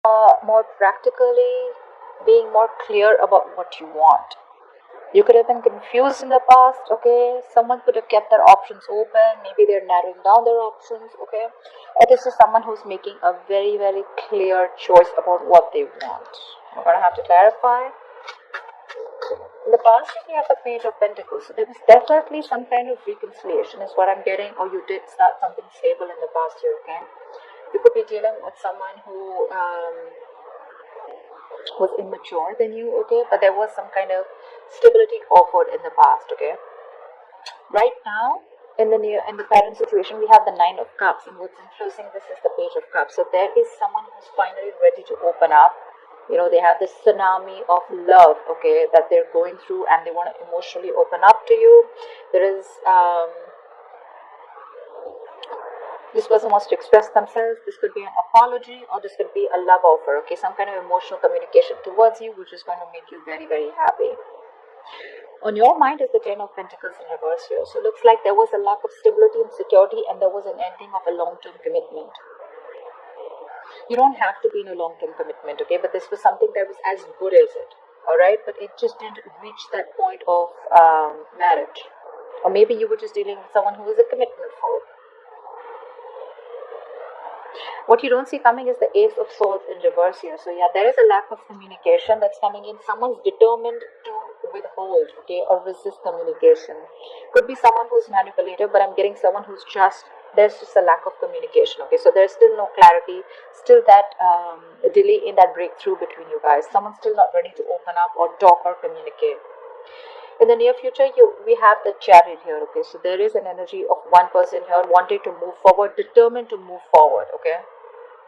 more practically, being more clear about what you want. You could have been confused in the past, okay? Someone could have kept their options open. Maybe they're narrowing down their options, okay? It is just someone who's making a very, very clear choice about what they want. We're gonna have to clarify. In the past, we have the Page of Pentacles. So there was definitely some kind of reconciliation, is what I'm getting, or you did start something stable in the past year, okay? You could be dealing with someone who was immature than you, okay? But there was some kind of stability offered in the past, okay? Right now, in the current situation, we have the Nine of Cups, and what's influencing this is the Page of Cups. So there is someone who's finally ready to open up. You know, they have this tsunami of love, okay, that they're going through, and they want to emotionally open up to you. There is this person wants to express themselves. This could be an apology, or this could be a love offer, okay, some kind of emotional communication towards you, which is going to make you very, very happy. On your mind is the Ten of Pentacles in reverse here. So it looks like there was a lack of stability and security, and there was an ending of a long-term commitment. You don't have to be in a long-term commitment, okay? But this was something that was as good as it, all right? But it just didn't reach that point of marriage. Or maybe you were just dealing with someone who was a commitment phobe. What you don't see coming is the Ace of Swords in reverse here. So yeah, there is a lack of communication that's coming in. Someone's determined to withhold, okay, or resist communication. Could be someone who's manipulative, but I'm getting someone who's there's just a lack of communication, okay? So there's still no clarity, still that delay in that breakthrough between you guys. Someone's still not ready to open up or talk or communicate. In the near future, we have the Chariot here, okay? So there is an energy of one person here wanting to move forward, determined to move forward, okay?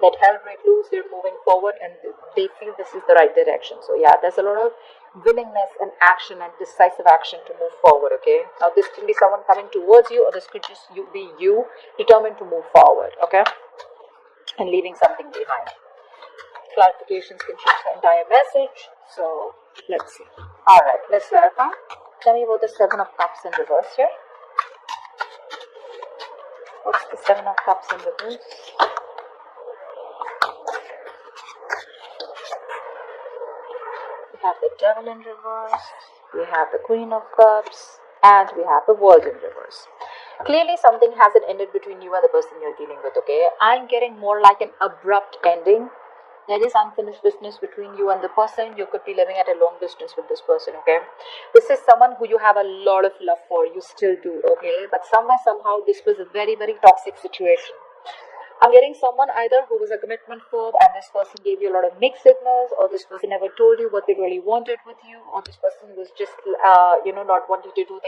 That hell break loose, they're moving forward, and they feel this is the right direction. So yeah, there's a lot of willingness and action and decisive action to move forward, okay? Now this can be someone coming towards you, or this could just be you determined to move forward, okay? And leaving something behind. Clarifications can change the entire message. So let's see. Alright, let's clarify. Tell me about the Seven of Cups in reverse here. What's the Seven of Cups in reverse? We have the Devil in reverse, we have the Queen of Cups, and we have the World in reverse. Clearly something hasn't ended between you and the person you're dealing with, okay? I'm getting more like an abrupt ending. There is unfinished business between you and the person. You could be living at a long distance with this person, okay? This is someone who you have a lot of love for. You still do, okay? But somewhere, somehow, this was a very, very toxic situation. I'm getting someone either who was a commitment phobe, and this person gave you a lot of mixed signals, or this person never told you what they really wanted with you, or this person was just, not wanting to do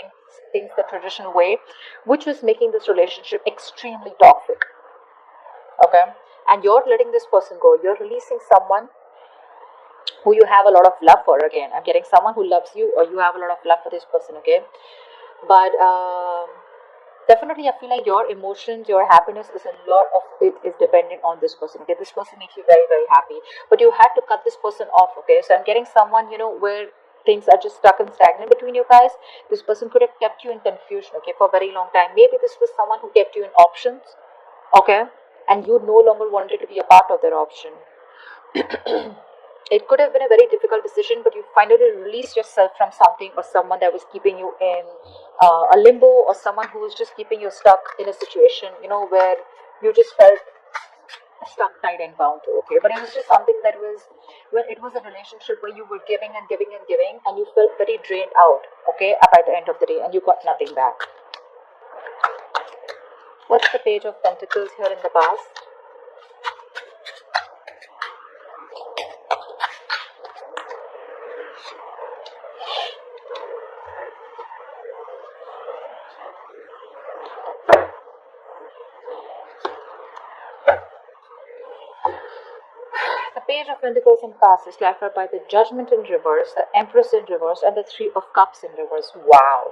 things the traditional way, which was making this relationship extremely toxic, okay? And you're letting this person go. You're releasing someone who you have a lot of love for. Again, I'm getting someone who loves you, or you have a lot of love for this person, okay? But definitely I feel like your emotions, your happiness is a lot of it is dependent on this person, okay? This person makes you very, very happy, but you had to cut this person off, okay? So I'm getting someone, where things are just stuck and stagnant between you guys. This person could have kept you in confusion, okay, for a very long time. Maybe this was someone who kept you in options, okay, and you no longer wanted to be a part of their option. It could have been a very difficult decision, but you finally released yourself from something or someone that was keeping you in a limbo, or someone who was just keeping you stuck in a situation, where you just felt stuck, tied, and bound to, okay? But it was just something that it was a relationship where you were giving and giving and giving, and you felt very drained out, okay, by the end of the day, and you got nothing back. What's the Page of Pentacles here in the past? The Page of Pentacles in past is clarified by the Judgment in reverse, the Empress in reverse, and the Three of Cups in reverse. Wow.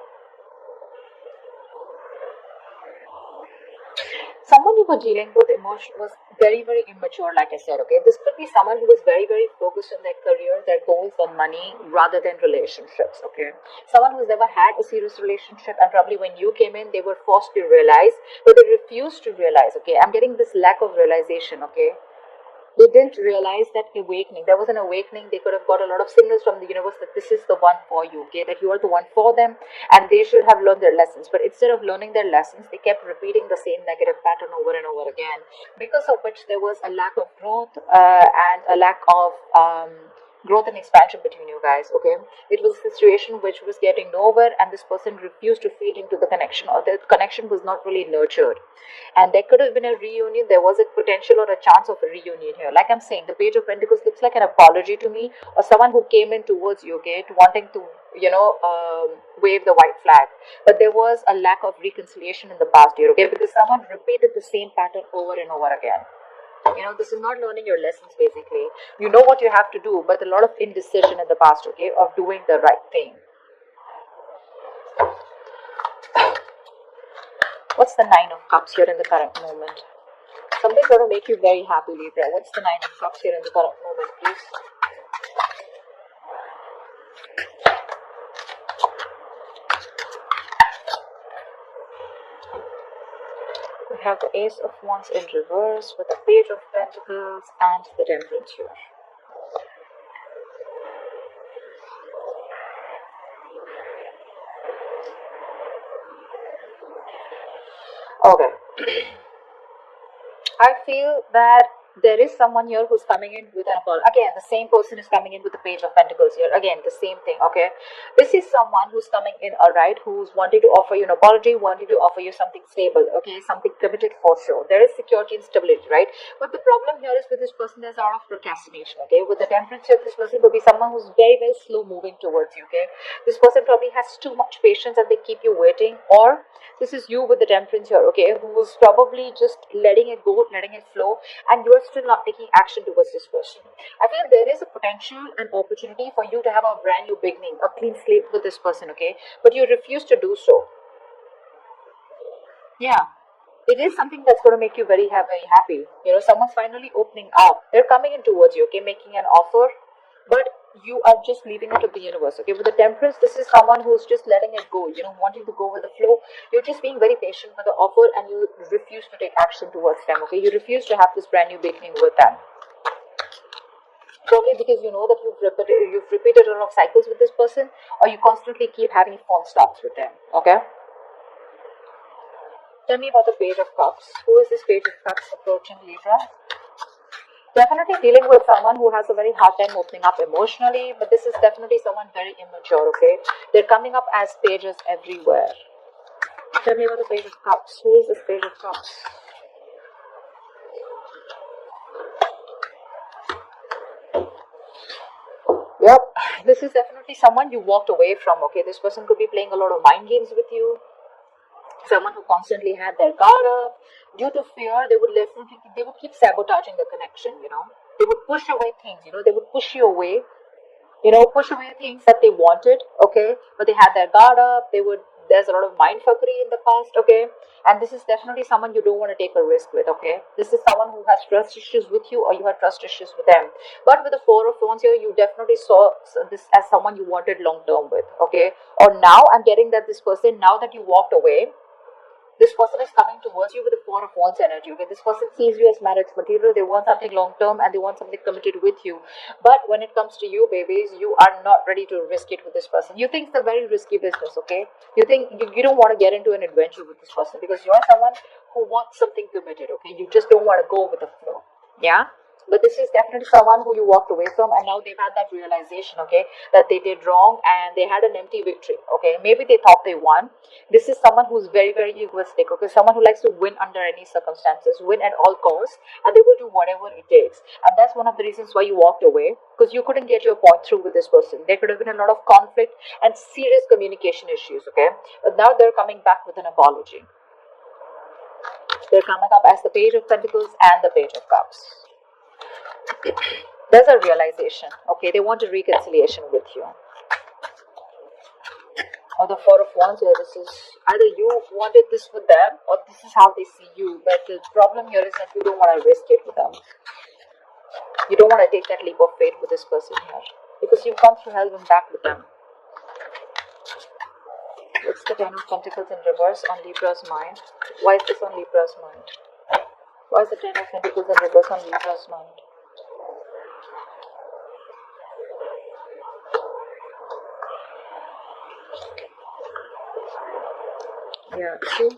Someone you were dealing with emotion was very, very immature, like I said, okay? This could be someone who was very, very focused on their career, their goals, and money, rather than relationships, okay? Someone who's never had a serious relationship, and probably when you came in, they were forced to realize, but they refused to realize, okay? I'm getting this lack of realization, okay? They didn't realize that awakening. There was an awakening. They could have got a lot of signals from the universe that this is the one for you, okay? That you are the one for them, and they should have learned their lessons. But instead of learning their lessons, they kept repeating the same negative pattern over and over again, because of which there was a lack of growth and a lack of growth and expansion between you guys, okay? It was a situation which was getting nowhere, and this person refused to feed into the connection, or the connection was not really nurtured. And there could have been a reunion. There was a potential or a chance of a reunion here. Like I'm saying, the Page of Pentacles looks like an apology to me, or someone who came in towards you, okay, to wanting to, wave the white flag. But there was a lack of reconciliation in the past year, okay, because someone repeated the same pattern over and over again. This is not learning your lessons, basically. You know what you have to do, but a lot of indecision in the past, okay, of doing the right thing. What's the Nine of Cups here in the current moment? Something's going to make you very happy, Libra. What's the Nine of Cups here in the current moment, please? We have the Ace of Wands in reverse with the Page of Pentacles and the Temperance here. Okay. I feel that there is someone here who's coming in with an apology. Again, the same person is coming in with the Page of Pentacles here. Again, the same thing, okay? This is someone who's coming in, alright, who's wanting to offer you an apology, wanting to offer you something stable, okay? Something committed for sure. There is security and stability, right? But the problem here is with this person, there's a lot of procrastination, okay? With the Temperance here, this person could be someone who's very, very slow moving towards you, okay? This person probably has too much patience and they keep you waiting. Or this is you with the Temperance here, okay? Who's probably just letting it go, letting it flow, and you're still not taking action towards this person. I feel there is a potential and opportunity for you to have a brand new beginning, a clean slate with this person, okay? But you refuse to do so. Yeah. It is something that's going to make you very happy. Someone's finally opening up. They're coming in towards you, okay? Making an offer. But you are just leaving it to the universe, okay? With the Temperance, this is someone who's just letting it go, wanting to go with the flow. You're just being very patient with the offer, and you refuse to take action towards them, okay? You refuse to have this brand new beginning with them. Probably because you know that you've repeated a lot of cycles with this person, or you constantly keep having phone stops with them, okay? Tell me about the Page of Cups. Who is this Page of Cups approaching, Libra? Definitely dealing with someone who has a very hard time opening up emotionally, but this is definitely someone very immature, okay? They're coming up as pages everywhere. Tell me about the Page of Cups. Who is this Page of Cups? Yep, this is definitely someone you walked away from, okay? This person could be playing a lot of mind games with you. Someone who constantly had their guard up. Due to fear, they would keep sabotaging the connection, They would push away things, they would push you away, push away things that they wanted, okay? But they had their guard up. There's a lot of mindfuckery in the past, okay? And this is definitely someone you don't want to take a risk with, okay? This is someone who has trust issues with you, or you have trust issues with them. But with the Four of Wands here, you definitely saw this as someone you wanted long term with, okay? Or now I'm getting that this person, now that you walked away, this person is coming towards you with the Four of Wands energy, okay? This person sees you as marriage material. They want something long term, and they want something committed with you. But when it comes to you, babies, you are not ready to risk it with this person. You think it's a very risky business, okay? You think you don't want to get into an adventure with this person because you're someone who wants something committed, okay? You just don't want to go with the flow, yeah? But this is definitely someone who you walked away from, and now they've had that realization, okay, that they did wrong and they had an empty victory, okay? Maybe they thought they won. This is someone who's very, very egoistic, okay? Someone who likes to win under any circumstances, win at all costs, and they will do whatever it takes. And that's one of the reasons why you walked away, because you couldn't get your point through with this person. There could have been a lot of conflict and serious communication issues, okay? But now they're coming back with an apology. They're coming up as the Page of Pentacles and the Page of Cups. There's a realization, okay? They want a reconciliation with you. Or the Four of Wands here, this is either you wanted this with them, or this is how they see you. But the problem here is that you don't want to risk it with them. You don't want to take that leap of faith with this person here, because you've come through hell and back with them. What's the Ten of Pentacles in reverse on Libra's mind? Why is this on Libra's mind? Why is the Ten of Pentacles in reverse on Libra's mind? Yeah, see,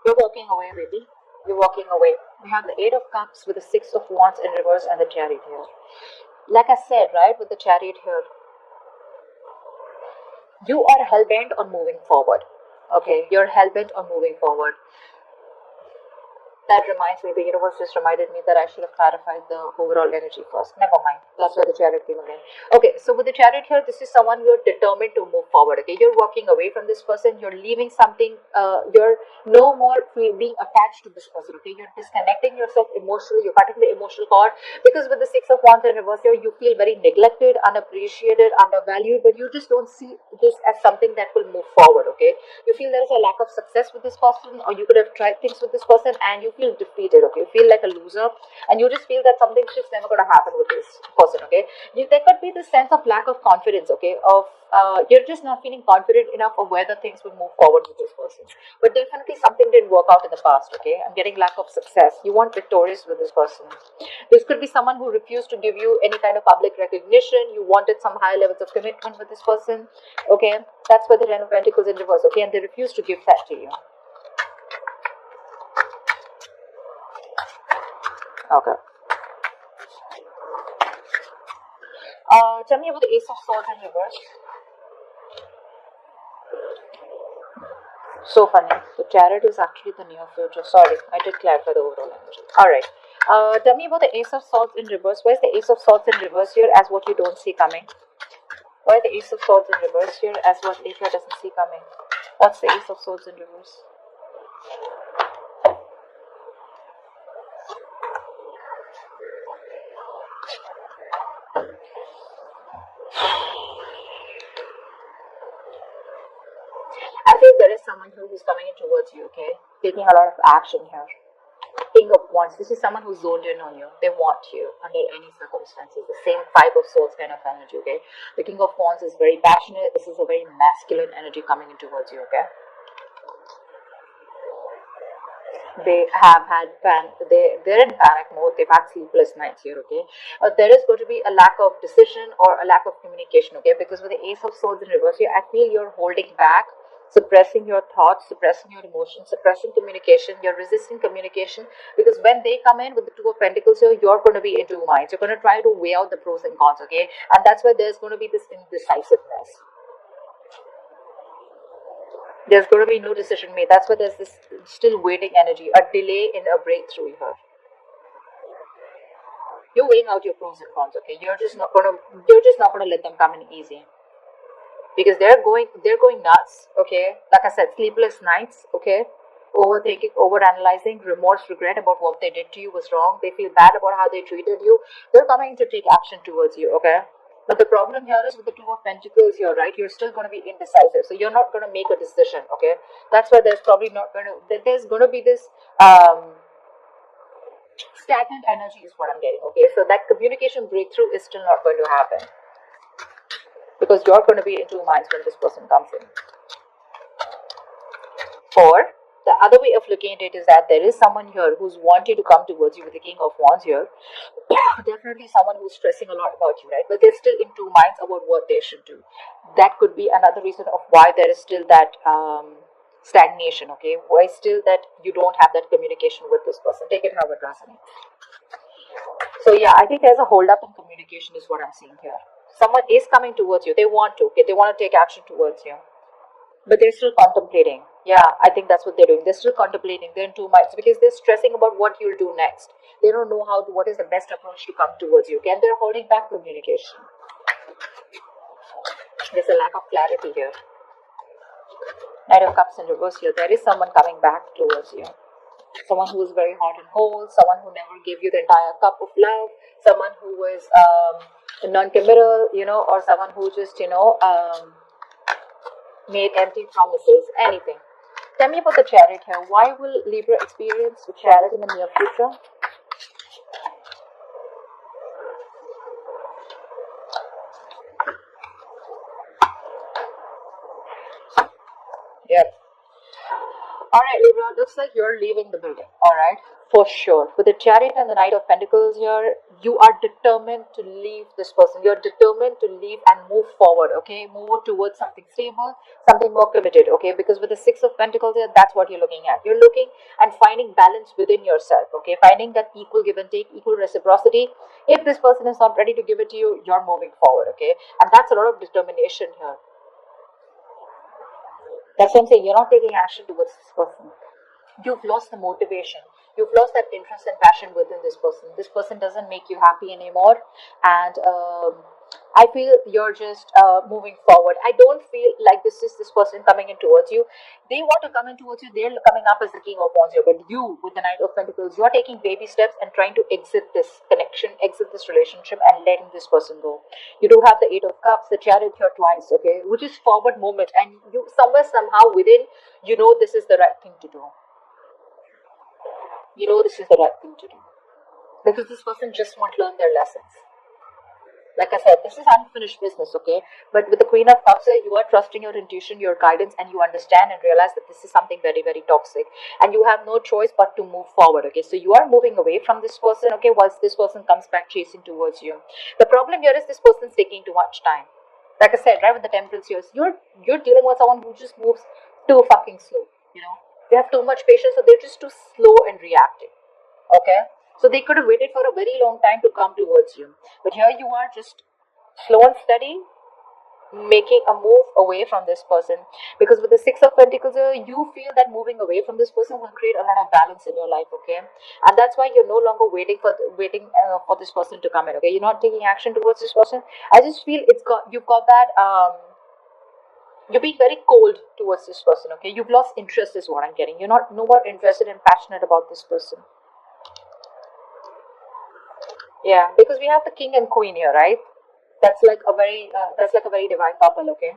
you're walking away, baby. You're walking away. We have the Eight of Cups with the Six of Wands in reverse and the Chariot here. Like I said, right, with the Chariot here, you are hell bent on moving forward. Okay, you're hell bent on moving forward. That reminds me, the universe just reminded me that I should have clarified the overall energy first. Never mind. That's where the chariot came again. Okay, so with the chariot here, this is someone you're determined to move forward. Okay, you're walking away from this person. You're leaving something. You're no more being attached to this person. Okay, you're disconnecting yourself emotionally. You're cutting the emotional cord because with the Six of Wands in reverse here, you feel very neglected, unappreciated, undervalued. But you just don't see this as something that will move forward. Okay, you feel there is a lack of success with this person, or you could have tried things with this person and you feel defeated. Okay, you feel like a loser and you just feel that something's just never going to happen with this person. Okay, there could be this sense of lack of confidence. Okay, of you're just not feeling confident enough of whether things will move forward with this person, but definitely something didn't work out in the past. Okay, I'm getting lack of success. You want victorious with this person. This could be someone who refused to give you any kind of public recognition. You wanted some high levels of commitment with this person. Okay, that's where the Ten of Pentacles in reverse. Okay, and they refuse to give that to you. Okay. Tell me about the Ace of Swords in reverse. So funny. The Chariot is actually the near future. Sorry, I did clarify the overall energy. Alright. Tell me about the Ace of Swords in reverse. Where's the Ace of Swords in reverse here as what you don't see coming? Why the Ace of Swords in reverse here as what Libra doesn't see coming? What's the Ace of Swords in reverse? I think there is someone who's coming in towards you, okay? Taking a lot of action here. King of Wands. This is someone who's zoned in on you. They want you under any circumstances. The same Five of Swords kind of energy, okay? The King of Wands is very passionate. This is a very masculine energy coming in towards you, okay? They have had they're in panic mode. They've had sleepless nights here, okay? There is going to be a lack of decision or a lack of communication, okay? Because with the Ace of Swords in reverse here, I feel you're holding back, suppressing your thoughts, suppressing your emotions, suppressing communication. You're resisting communication because when they come in with the Two of Pentacles here, you're going to be in two minds. You're going to try to weigh out the pros and cons, okay? And that's where there's going to be this indecisiveness. There's going to be no decision made. That's why there's this still waiting energy, a delay in a breakthrough here. You're weighing out your pros and cons, okay? You're just not gonna let them come in easy. Because they're going nuts, okay? Like I said, sleepless nights, okay? Overthinking, overanalyzing, remorse, regret about what they did to you was wrong. They feel bad about how they treated you. They're coming to take action towards you, okay? But the problem here is with the Two of Pentacles, you're right, you're still going to be indecisive. So you're not going to make a decision, okay? That's why there's probably not going to, there's going to be this stagnant energy is what I'm getting, okay? So that communication breakthrough is still not going to happen. Because you're going to be in two minds when this person comes in. Or the other way of looking at it is that there is someone here who's wanting to come towards you with the King of Wands here. Definitely someone who's stressing a lot about you, right? But they're still in two minds about what they should do. That could be another reason of why there is still that stagnation, okay? Why still that you don't have that communication with this person. Take it how it resonates. So yeah, I think there's a hold up in communication is what I'm seeing here. Someone is coming towards you. They want to, okay? They want to take action towards you. But they're still contemplating. Yeah, I think that's what they're doing. They're still contemplating. They're in two minds because they're stressing about what you'll do next. They don't know what is the best approach to come towards you. Okay? And they're holding back communication. There's a lack of clarity here. Knight of Cups in reverse here. There is someone coming back towards you. Someone who is very hot and cold. Someone who never gave you the entire cup of love. Someone who is non-committal, or someone who just, made empty promises, anything. Tell me about the Chariot here. Why will Libra experience the Chariot in the near future? Yep. Alright, Libra, looks like you're leaving the building. Alright. For sure. With the Chariot and the Knight of Pentacles here, you are determined to leave this person. You're determined to leave and move forward, okay? Move towards something stable, something more committed, okay? Because with the Six of Pentacles here, that's what you're looking at. You're looking and finding balance within yourself, okay? Finding that equal give and take, equal reciprocity. If this person is not ready to give it to you, you're moving forward, okay? And that's a lot of determination here. That's what I'm saying. You're not taking action towards this person. You've lost the motivation. You've lost that interest and passion within this person. This person doesn't make you happy anymore, and I feel you're just moving forward. I don't feel like this is this person coming in towards you. They want to come in towards you. They're coming up as the King of Wands here, but you, with the Knight of Pentacles, you're taking baby steps and trying to exit this connection, exit this relationship, and letting this person go. You do have the Eight of Cups, the Chariot here twice, okay, which is forward movement, and you somewhere somehow within, you know this is the right thing to do. You know this is the right thing to do. Because this person just won't learn their lessons. Like I said, this is unfinished business, okay? But with the Queen of Cups, you are trusting your intuition, your guidance, and you understand and realize that this is something very, very toxic. And you have no choice but to move forward, okay? So you are moving away from this person, okay, once this person comes back chasing towards you. The problem here is this person's taking too much time. Like I said, right, with the Temperance here, you're dealing with someone who just moves too fucking slow, you know? They have too much patience, so they're just too slow in reacting. Okay? So they could have waited for a very long time to come towards you. But here you are just slow and steady, making a move away from this person. Because with the Six of Pentacles, you feel that moving away from this person will create a lot of balance in your life, okay? And that's why you're no longer waiting for this person to come in, okay? You're not taking action towards this person. I just feel you've got that you're being very cold towards this person, okay? You've lost interest is what I'm getting. You're not no more interested and passionate about this person. Yeah, because we have the King and Queen here, right? That's like a very divine couple, okay?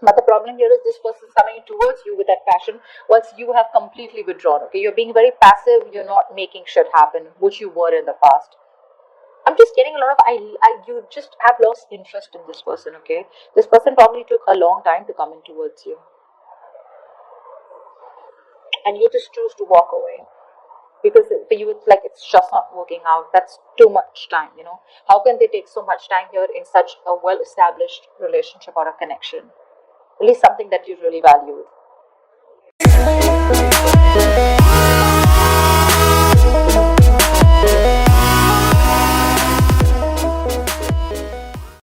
But the problem here is this person is coming towards you with that passion once you have completely withdrawn, okay? You're being very passive, you're not making shit happen, which you were in the past. I'm just getting a lot of you just have lost interest in this person, okay? This person probably took a long time to come in towards you. And you just choose to walk away. Because for you it's like it's just not working out. That's too much time, you know. How can they take so much time here in such a well established relationship or a connection? At least something that you really value.